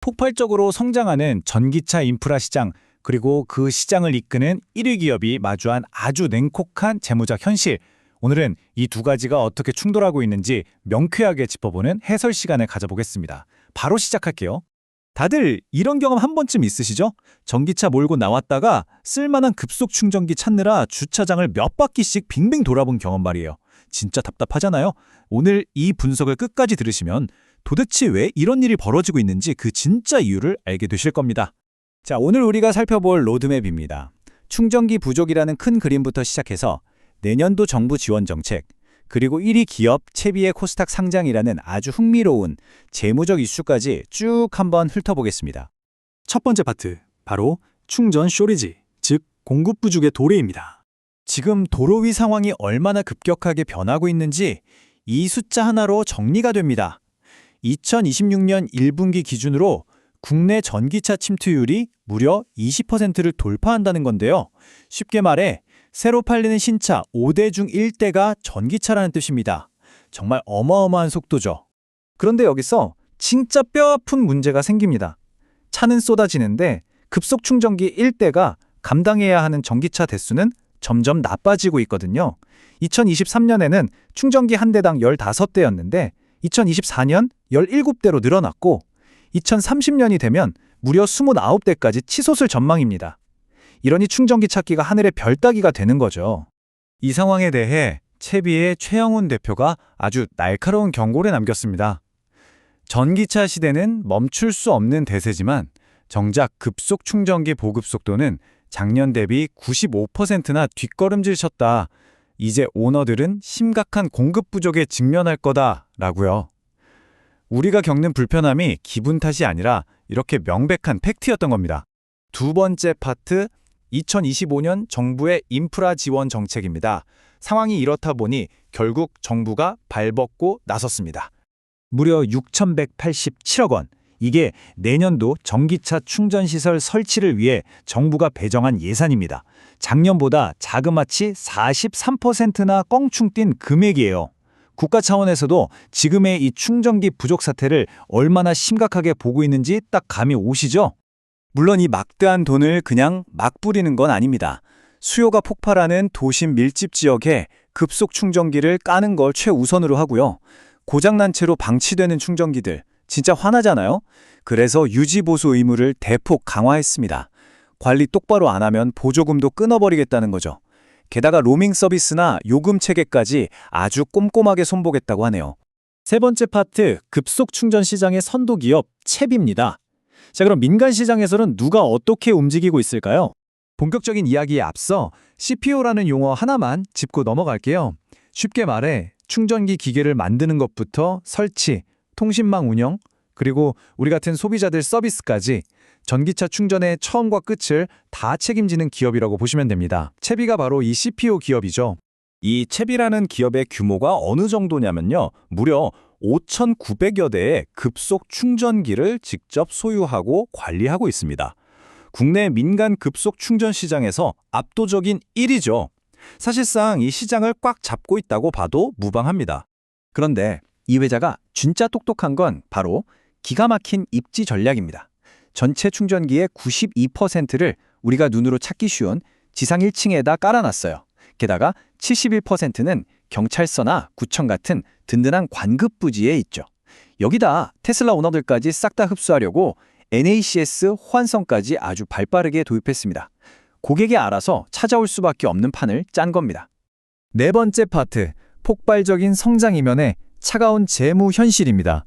폭발적으로 성장하는 전기차 인프라 시장, 그리고 그 시장을 이끄는 1위 기업이 마주한 아주 냉혹한 재무적 현실. 오늘은 이 두 가지가 어떻게 충돌하고 있는지 명쾌하게 짚어보는 해설 시간을 가져보겠습니다. 바로 시작할게요. 다들 이런 경험 한 번쯤 있으시죠? 전기차 몰고 나왔다가 쓸만한 급속 충전기 찾느라 주차장을 몇 바퀴씩 빙빙 돌아본 경험 말이에요. 진짜 답답하잖아요. 오늘 이 분석을 끝까지 들으시면 도대체 왜 이런 일이 벌어지고 있는지 그 진짜 이유를 알게 되실 겁니다. 자, 오늘 우리가 살펴볼 로드맵입니다. 충전기 부족이라는 큰 그림부터 시작해서 내년도 정부 지원 정책, 그리고 1위 기업 채비의 코스닥 상장이라는 아주 흥미로운 재무적 이슈까지 쭉 한번 훑어보겠습니다. 첫 번째 파트, 바로 충전 쇼리지, 즉 공급 부족의 도래입니다. 지금 도로 위 상황이 얼마나 급격하게 변하고 있는지 이 숫자 하나로 정리가 됩니다. 2026년 1분기 기준으로 국내 전기차 침투율이 무려 20%를 돌파한다는 건데요. 쉽게 말해 새로 팔리는 신차 5대 중 1대가 전기차라는 뜻입니다. 정말 어마어마한 속도죠. 그런데 여기서 진짜 뼈아픈 문제가 생깁니다. 차는 쏟아지는데 급속 충전기 1대가 감당해야 하는 전기차 대수는 점점 나빠지고 있거든요. 2023년에는 충전기 한 대당 15대였는데 2024년 17대로 늘어났고 2030년이 되면 무려 29대까지 치솟을 전망입니다. 이러니 충전기 찾기가 하늘의 별 따기가 되는 거죠. 이 상황에 대해 채비의 최영훈 대표가 아주 날카로운 경고를 남겼습니다. 전기차 시대는 멈출 수 없는 대세지만 정작 급속 충전기 보급 속도는 작년 대비 95%나 뒷걸음질 쳤다. 이제 오너들은 심각한 공급 부족에 직면할 거다라고요. 우리가 겪는 불편함이 기분 탓이 아니라 이렇게 명백한 팩트였던 겁니다. 두 번째 파트, 2025년 정부의 인프라 지원 정책입니다. 상황이 이렇다 보니 결국 정부가 발벗고 나섰습니다. 무려 6,187억 원. 이게 내년도 전기차 충전시설 설치를 위해 정부가 배정한 예산입니다. 작년보다 자그마치 43%나 껑충 뛴 금액이에요. 국가 차원에서도 지금의 이 충전기 부족 사태를 얼마나 심각하게 보고 있는지 딱 감이 오시죠? 물론 이 막대한 돈을 그냥 막 뿌리는 건 아닙니다. 수요가 폭발하는 도심 밀집 지역에 급속 충전기를 까는 걸 최우선으로 하고요. 고장난 채로 방치되는 충전기들, 진짜 화나잖아요? 그래서 유지보수 의무를 대폭 강화했습니다. 관리 똑바로 안 하면 보조금도 끊어버리겠다는 거죠. 게다가 로밍 서비스나 요금 체계까지 아주 꼼꼼하게 손보겠다고 하네요. 세 번째 파트, 급속 충전 시장의 선도 기업 채비입니다. 자, 그럼 민간 시장에서는 누가 어떻게 움직이고 있을까요? 본격적인 이야기에 앞서 CPO라는 용어 하나만 짚고 넘어갈게요. 쉽게 말해 충전기 기계를 만드는 것부터 설치, 통신망 운영, 그리고 우리 같은 소비자들 서비스까지 전기차 충전의 처음과 끝을 다 책임지는 기업이라고 보시면 됩니다. 채비가 바로 이 CPO 기업이죠. 이 채비라는 기업의 규모가 어느 정도냐면요. 무려 5,900여 대의 급속 충전기를 직접 소유하고 관리하고 있습니다. 국내 민간 급속 충전 시장에서 압도적인 1위죠. 사실상 이 시장을 꽉 잡고 있다고 봐도 무방합니다. 그런데 이 회사가 진짜 똑똑한 건 바로 기가 막힌 입지 전략입니다. 전체 충전기의 92%를 우리가 눈으로 찾기 쉬운 지상 1층에다 깔아놨어요. 게다가 71%는 경찰서나 구청 같은 든든한 관급 부지에 있죠. 여기다 테슬라 오너들까지 싹 다 흡수하려고 NACS 호환성까지 아주 발빠르게 도입했습니다. 고객이 알아서 찾아올 수밖에 없는 판을 짠 겁니다. 네 번째 파트, 폭발적인 성장 이면에 차가운 재무 현실입니다.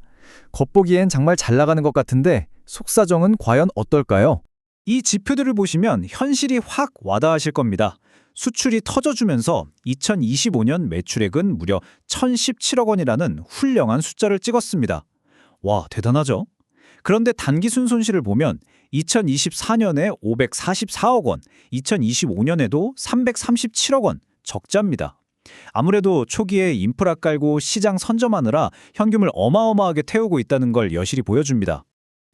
겉보기엔 정말 잘 나가는 것 같은데 속사정은 과연 어떨까요? 이 지표들을 보시면 현실이 확 와닿으실 겁니다. 수출이 터져주면서 2025년 매출액은 무려 1,017억 원이라는 훌륭한 숫자를 찍었습니다. 와, 대단하죠? 그런데 단기순 손실을 보면 2024년에 544억 원, 2025년에도 337억 원, 적자입니다. 아무래도 초기에 인프라 깔고 시장 선점하느라 현금을 어마어마하게 태우고 있다는 걸 여실히 보여줍니다.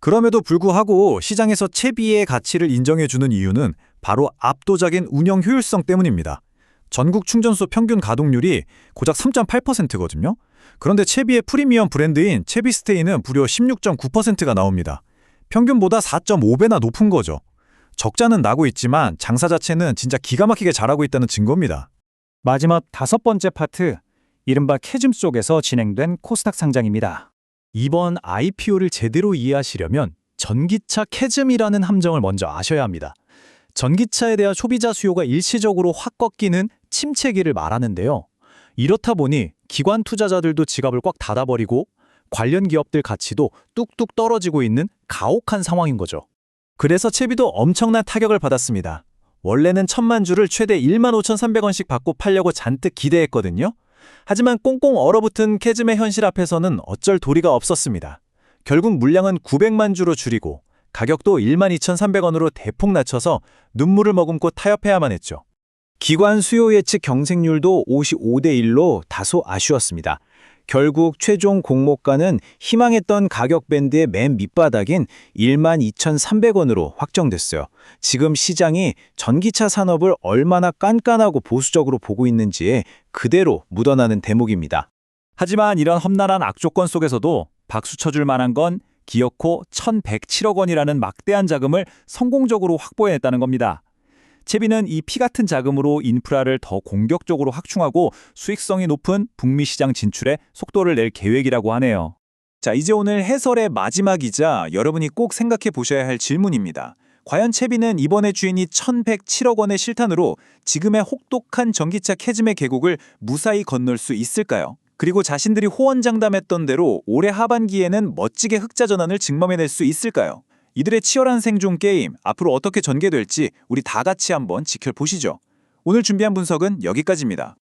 그럼에도 불구하고 시장에서 채비의 가치를 인정해주는 이유는 바로 압도적인 운영 효율성 때문입니다. 전국 충전소 평균 가동률이 고작 3.8%거든요. 그런데 채비의 프리미엄 브랜드인 채비스테이는 무려 16.9%가 나옵니다. 평균보다 4.5배나 높은 거죠. 적자는 나고 있지만 장사 자체는 진짜 기가 막히게 잘하고 있다는 증거입니다. 마지막 5번째 파트, 이른바 캐즘 속에서 진행된 코스닥 상장입니다. 이번 IPO를 제대로 이해하시려면 전기차 캐즘이라는 함정을 먼저 아셔야 합니다. 전기차에 대한 소비자 수요가 일시적으로 확 꺾이는 침체기를 말하는데요. 이렇다 보니 기관 투자자들도 지갑을 꽉 닫아버리고 관련 기업들 가치도 뚝뚝 떨어지고 있는 가혹한 상황인 거죠. 그래서 채비도 엄청난 타격을 받았습니다. 원래는 1,000만 주를 최대 15,300원씩 받고 팔려고 잔뜩 기대했거든요. 하지만 꽁꽁 얼어붙은 캐즘의 현실 앞에서는 어쩔 도리가 없었습니다. 결국 물량은 900만 주로 줄이고 가격도 12,300원으로 대폭 낮춰서 눈물을 머금고 타협해야만 했죠. 기관 수요 예측 경쟁률도 55대 1로 다소 아쉬웠습니다. 결국 최종 공모가는 희망했던 가격 밴드의 맨 밑바닥인 12,300원으로 확정됐어요. 지금 시장이 전기차 산업을 얼마나 깐깐하고 보수적으로 보고 있는지에 그대로 묻어나는 대목입니다. 하지만 이런 험난한 악조건 속에서도 박수 쳐줄 만한 건 기어코 1,107억 원이라는 막대한 자금을 성공적으로 확보해냈다는 겁니다. 채비는 이 피 같은 자금으로 인프라를 더 공격적으로 확충하고 수익성이 높은 북미 시장 진출에 속도를 낼 계획이라고 하네요. 자, 이제 오늘 해설의 마지막이자 여러분이 꼭 생각해 보셔야 할 질문입니다. 과연 채비는 이번에 주인이 1,107억 원의 실탄으로 지금의 혹독한 전기차 캐즘의 계곡을 무사히 건널 수 있을까요? 그리고 자신들이 호언장담했던 대로 올해 하반기에는 멋지게 흑자 전환을 직범해낼 수 있을까요? 이들의 치열한 생존 게임, 앞으로 어떻게 전개될지 우리 다 같이 한번 지켜보시죠. 오늘 준비한 분석은 여기까지입니다.